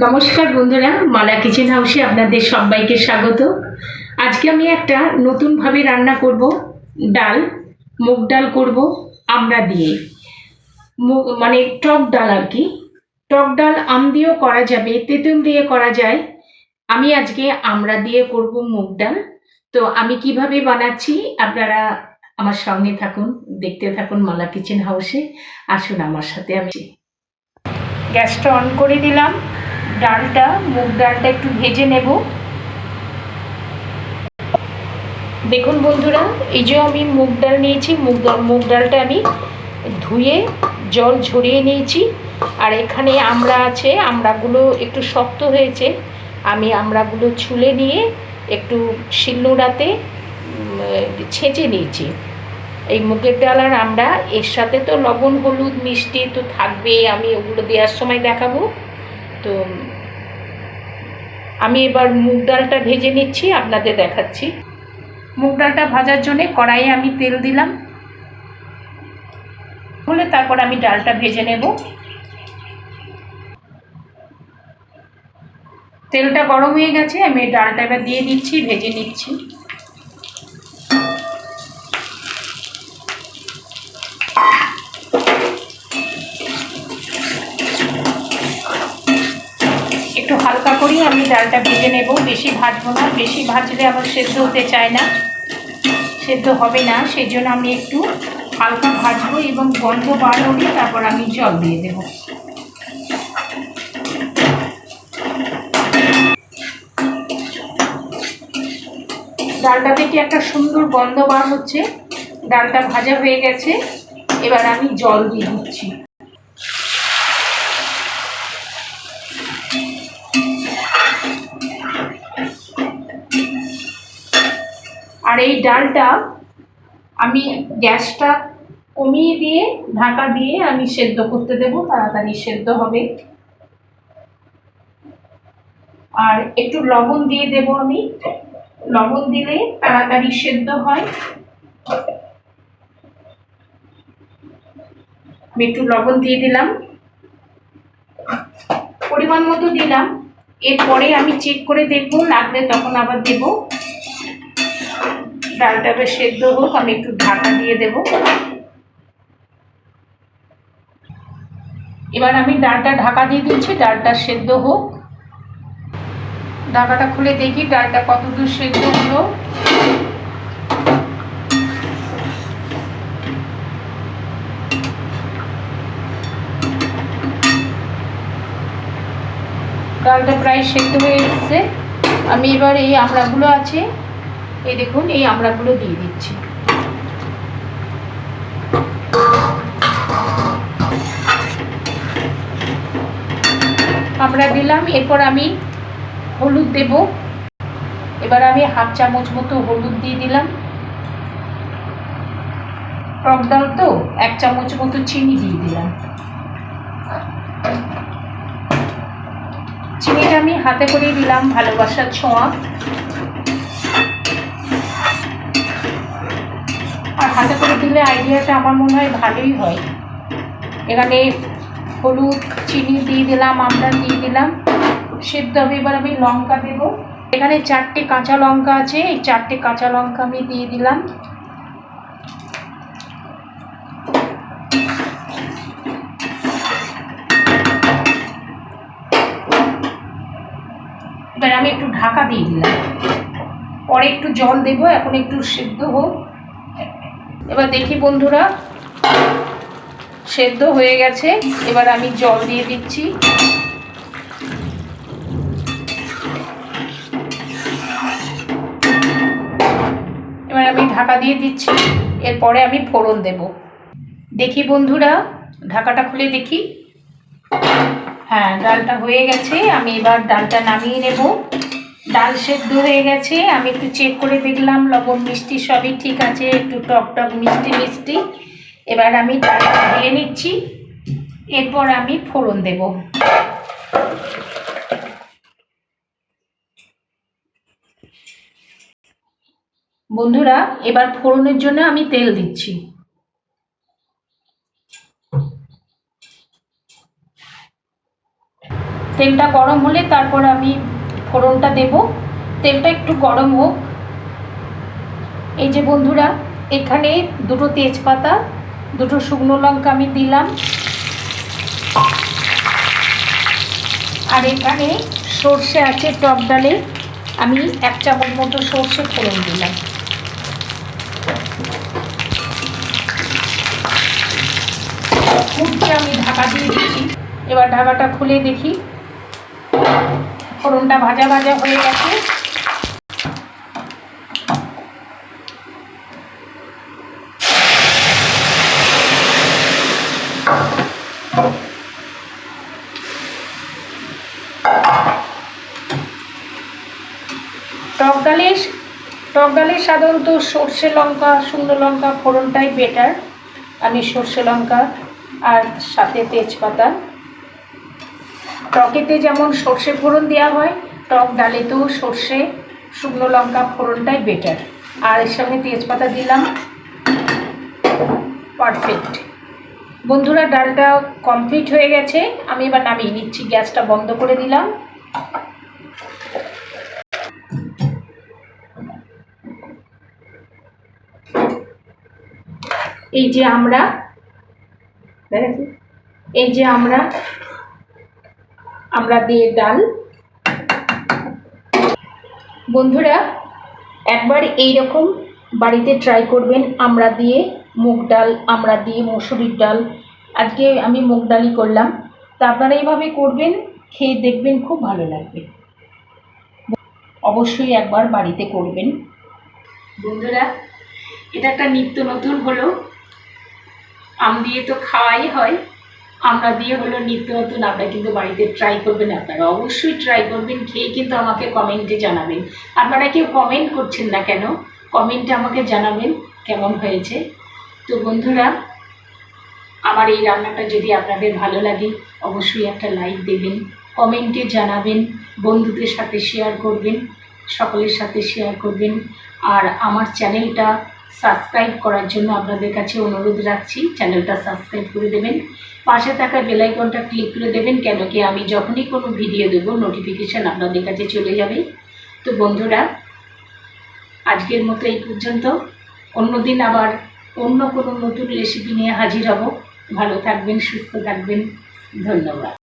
নমস্কার বন্ধুরা, মালা কিচেন হাউসে আপনাদের সবাইকে স্বাগত। আজকে আমি একটা নতুনভাবে রান্না করব। ডাল, মুগ ডাল করব আমড়া দিয়ে। মানে টক ডাল আর কি। টক ডাল আম দিয়েও করা যাবে, তেঁতুল দিয়ে করা যায়। আমি আজকে আমড়া দিয়ে করব মুগ ডাল। তো আমি কিভাবে বানাচ্ছি আপনারা আমার সঙ্গে থাকুন, দেখতে থাকুন মালা কিচেন হাউসে। আসুন আমার সাথে। আমি গ্যাসটা অন করে দিলাম। ডালটা, মুগ ডালটা একটু ভেজে নেব। দেখুন বন্ধুরা, এই যে আমি মুগ ডাল নিয়েছি, মুগ ডালটা আমি ধুয়ে জল ঝরিয়ে নিয়েছি। আর এখানে আমড়া আছে, আমড়াগুলো একটু শক্ত হয়েছে। আমি আমড়াগুলো ছুলে নিয়ে একটু শিলনোড়াতে ছেঁচে নিয়েছি। এই মুগের ডাল আর আমড়া, এর সাথে তো লবণ হলুদ মিষ্টি তো থাকবেই, আমি ওগুলো দেওয়ার সময় দেখাবো। তো আমি এবার মুগ ডালটা ভেজে নিচ্ছি, আপনাদের দেখাচ্ছি। মুগ ডালটা ভাজার জন্য কড়াইয়ে আমি তেল দিলাম, বলে তারপর আমি ডালটা ভেজে নেব। তেলটা গরম হয়ে গেছে, আমি ডালটা এবার দিয়ে দিচ্ছি, ভেজে নিচ্ছি। একটু হালকা করেই আমি ডালটা ভেজে নেব, বেশি ভাজবো না। বেশি ভাজলে আবার সেদ্ধ হতে চায় না, সেদ্ধ হবে না। সেই জন্য আমি একটু হালকা ভাজবো এবং গন্ধ বার হলে তারপর আমি জল দিয়ে দেবো। ডালটা থেকে একটা সুন্দর গন্ধ বার হচ্ছে, ডালটা ভাজা হয়ে গেছে। এবার আমি জল দিয়ে দিচ্ছি। আর এই ডালটা আমি গ্যাসটা কমিয়ে দিয়ে ঢাকা দিয়ে আমি সেদ্ধ করতে দেব, তাড়াতাড়ি সেদ্ধ হবে। আর একটু লবণ দিয়ে দেব আমি, লবণ দিলে তাড়াতাড়ি সেদ্ধ হয়। আমি একটু লবণ দিয়ে দিলাম, পরিমাণ মতো দিলাম। এরপরে আমি চেক করে দেখবো, লাগলে তখন আবার দেব। ডালটা বেশ সেদ্ধ হোক, আমি একটু ঢাকা দিয়ে দেব। এবার আমি ডালটা ঢাকা দিয়ে দিচ্ছি, ডালটা সেদ্ধ হোক। ঢাকাটা খুলে দেখি ডালটা কতদূর সেদ্ধ হলো। ডালটা প্রায় সেদ্ধ হয়ে এসছে। আমি এবার এই আমড়াগুলো আছে, এই দেখুন, এই আমড়াগুলো দিয়ে দিচ্ছি। আমড়া দিলাম, এরপর আমি হলুদ দেব। এবার আমি হাফ চামচ মতো হলুদ দিয়ে দিলাম। টক ডাল তো, 1 চামচ মতো চিনি দিয়ে দিলাম। চিনিটা আমি হাতে করে দিলাম, ভালোবাসার ছোঁয়া। আর হাতে করে দিলে আইডিয়াটা আমার মনে হয় ভালোই হয়। এখানে হলুদ চিনি দিয়ে দিলাম, আমড়া দিয়ে দিলাম, সেদ্ধ হবে। এবার আমি লঙ্কা দেব। এখানে 4টে কাঁচা লঙ্কা আছে, এই 4টে কাঁচা লঙ্কা আমি দিয়ে দিলাম। এবার আমি একটু ঢাকা দিয়ে দিলাম, পরে একটু জল দেবো, এখন একটু সেদ্ধ হোক। এবার দেখি বন্ধুরা, সেদ্ধ হয়ে গেছে। এবার আমি জল দিয়ে দিচ্ছি। এবার আমি ঢাকা দিয়ে দিচ্ছি, এরপরে আমি ফোড়ন দেব। দেখি বন্ধুরা, ঢাকাটা খুলে দেখি, হ্যাঁ ডালটা হয়ে গেছে। আমি এবার ডালটা নামিয়ে নেব। ডাল সেদ্ধ হয়ে গেছে, আমি একটু চেক করে দেখলাম, লবণ মিষ্টি সবই ঠিক আছে, একটু টক টক মিষ্টি মিষ্টি। এবার আমি ডালটা ঢেলে নিচ্ছি, এরপর আমি ফোড়ন দেব। বন্ধুরা, এবার ফোড়নের জন্য আমি তেল দিচ্ছি। তেলটা গরম হলে তারপর আমি ফোড়নটা দেব। তেলটা একটু গরম হোক। এই যে বন্ধুরা, এখানে দুটো তেজপাতা, দুটো শুকনো লঙ্কা আমি দিলাম, আর এখানে সর্ষে আছে টক ডালে, আমি 1 চামচ মতো সর্ষে ফোড়ন দিলাম। ফুটছে, আমি ঢাকা দিয়ে দিচ্ছি। এবার ঢাকাটা খুলে দেখি, ফোড়নটা ভাজা ভাজা হয়ে গেছে। টক ডালে সাধারণত সর্ষে লঙ্কা, শুকনো লঙ্কা ফোড়নটাই বেটার। আমি সর্ষে লঙ্কা আর সাথে তেজপাতা, টকেতে যেমন সর্ষে ফোড়ন দেওয়া হয়, টক ডালেতেও সর্ষে শুকনো লঙ্কা ফোড়নটাই বেটার। আর এর সঙ্গে তেজপাতা দিলাম। পারফেক্ট বন্ধুরা, ডালটা কমপ্লিট হয়ে গেছে। আমি এবার নামিয়ে নিচ্ছি, গ্যাসটা বন্ধ করে দিলাম। এই যে আমরা দিয়ে ডাল। বন্ধুরা, একবার এইরকম বাড়িতে ট্রাই করবেন। আমরা দিয়ে মুগ ডাল, আমরা দিয়ে মসুরির ডাল। আজকে আমি মুগ ডালই করলাম, তা আপনারা এইভাবে করবেন, খেয়ে দেখবেন, খুব ভালো লাগবে। অবশ্যই একবার বাড়িতে করবেন। বন্ধুরা, এটা একটা নিত্য নতুন হলো। আম দিয়ে তো খাওয়াই হয়, আমরা দিয়ে হলো নিত্য নতুন। আপনারা কিন্তু বাড়িতে ট্রাই করবেন, আপনারা অবশ্যই ট্রাই করবেন, খেয়ে কিন্তু আমাকে কমেন্টে জানাবেন। আপনারা কেউ কমেন্ট করছেন না কেন? কমেন্টে আমাকে জানাবেন কেমন হয়েছে। তো বন্ধুরা, আমার এই রান্নাটা যদি আপনাদের ভালো লাগে, অবশ্যই একটা লাইক দেবেন, কমেন্টে জানাবেন, বন্ধুদের সাথে শেয়ার করবেন, সকলের সাথে শেয়ার করবেন। আর আমার চ্যানেলটা সাবস্ক্রাইব করার জন্য আপনাদের কাছে অনুরোধ রাখছি, চ্যানেলটা সাবস্ক্রাইব করে দেবেন, পাশে থাকা বেল আইকনটা ক্লিক করে দেবেন, কেন কি আমি যখনই কোনো ভিডিও দেবো নোটিফিকেশান আপনাদের কাছে চলে যাবে। তো বন্ধুরা, আজকের মতো এই পর্যন্ত। অন্যদিন আবার অন্য কোনো নতুন রেসিপি নিয়ে হাজির হব। ভালো থাকবেন, সুস্থ থাকবেন। ধন্যবাদ।